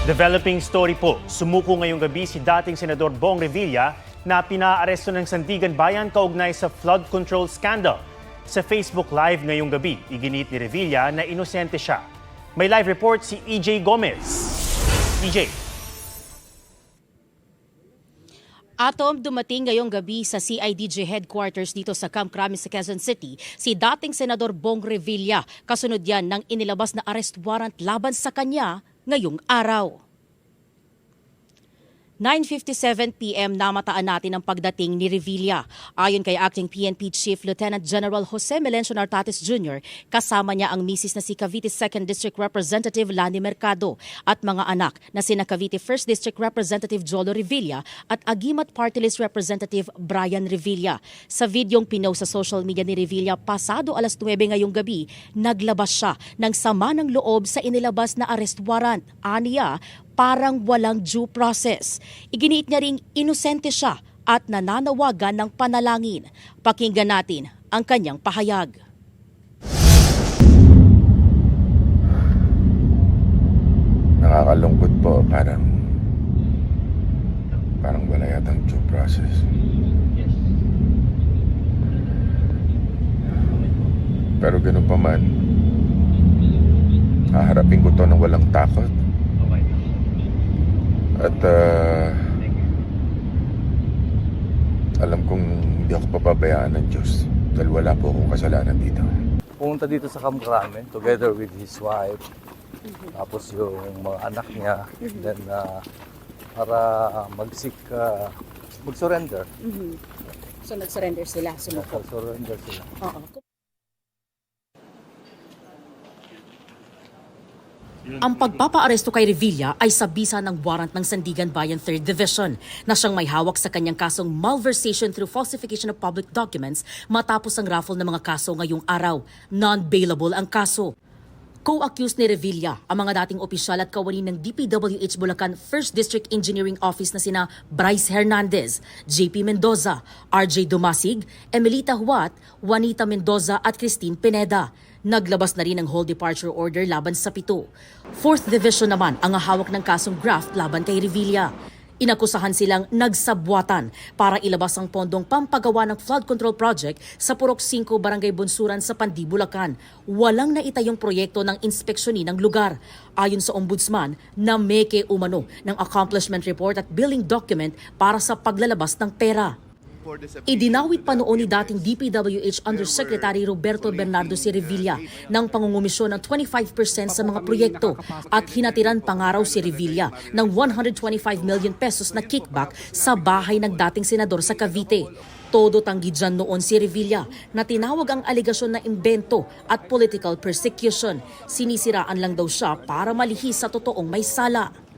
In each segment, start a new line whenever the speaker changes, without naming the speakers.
Developing story po, sumuko ngayong gabi si dating Senador Bong Revilla na pinaaresto ng Sandigan Bayan kaugnay sa flood control scandal. Sa Facebook Live ngayong gabi, iginit ni Revilla na inosente siya. May live report si EJ Gomez. EJ.
Atom, dumating ngayong gabi sa CIDG headquarters dito sa Camp Crame sa Quezon City si dating Senador Bong Revilla. Kasunod yan ng inilabas na arrest warrant laban sa kanya ngayong araw. 9:57 p.m. namataan natin ang pagdating ni Revilla. Ayon kay Acting PNP Chief Lieutenant General Jose Melencio Nartates Jr., kasama niya ang misis na si Cavite 2nd District Representative Lani Mercado at mga anak na sina Cavite 1st District Representative Jolo Revilla at Agimat Party List Representative Brian Revilla. Sa videong pinost sa social media ni Revilla pasado alas 9 ngayong gabi, naglabas siya ng sama ng loob sa inilabas na arrest warrant. Aniya, parang walang due process. Iginiit niya ring inosente siya at nananawagan ng panalangin. Pakinggan natin ang kanyang pahayag.
Nakakalungkot po, parang wala yatang due process. Pero ganun pa man, haharapin ko to ng walang takot. At alam kong hindi ako papabayaan ng Diyos dahil wala po akong kasalanan dito.
Pumunta dito sa Camp Crame together with his wife, tapos yung mga anak niya, then para mag-surrender.
So nag-surrender sila, sumuko.
Surrender sila.
Oo. Ang pagpapaaresto kay Revilla ay sa bisa ng warrant ng Sandigan Bayan 3rd Division na siyang may hawak sa kanyang kasong malversation through falsification of public documents matapos ang raffle ng mga kaso ngayong araw. Non-bailable ang kaso. Co-accused ni Revilla ang mga dating opisyal at kawani ng DPWH Bulacan 1st District Engineering Office na sina Bryce Hernandez, JP Mendoza, RJ Dumasig, Emelita Huat, Juanita Mendoza at Christine Pineda. Naglabas na rin ng whole departure order laban sa 7. 4th Division naman ang hawak ng kasong graft laban kay Revilla. Inakusahan silang nagsabwatan para ilabas ang pondong pampagawa ng flood control project sa Purok 5 Barangay Bunsuran sa Pandi, Bulacan. Walang naitayong proyekto ng inspeksyonin ng lugar. Ayon sa ombudsman, nameke umano ng accomplishment report at billing document para sa paglalabas ng pera. Idinawit pa noon ni dating DPWH Undersecretary Roberto Bernardo si Revilla ng pangungumisyon ng 25% sa mga proyekto at hinatiran pangaraw si Revilla ng 125 million pesos na kickback sa bahay ng dating senador sa Cavite. Todo tanggi dyan noon si Revilla na tinawag ang aligasyon na imbento at political persecution. Sinisiraan lang daw siya para malihis sa totoong may sala.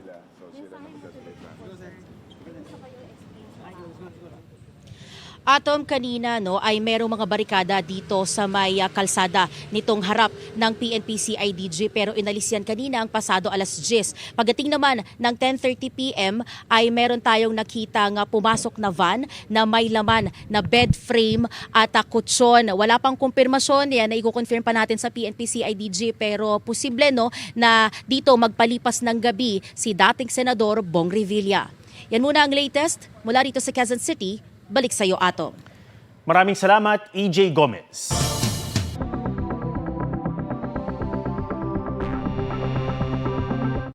Atom, kanina ay merong mga barikada dito sa may kalsada nitong harap ng PNP CIDG pero inalis yan kanina ang pasado alas 10. Pagdating naman ng 10:30 p.m. ay meron tayong nakita nga pumasok na van na may laman na bed frame at kutsyon. Wala pang kumpirmasyon yan na i-confirm pa natin sa PNP CIDG pero posible na dito magpalipas ng gabi si dating Senador Bong Revilla. Yan muna ang latest mula rito sa Quezon City. Balik sa iyo, Atom.
Maraming salamat, EJ Gomez.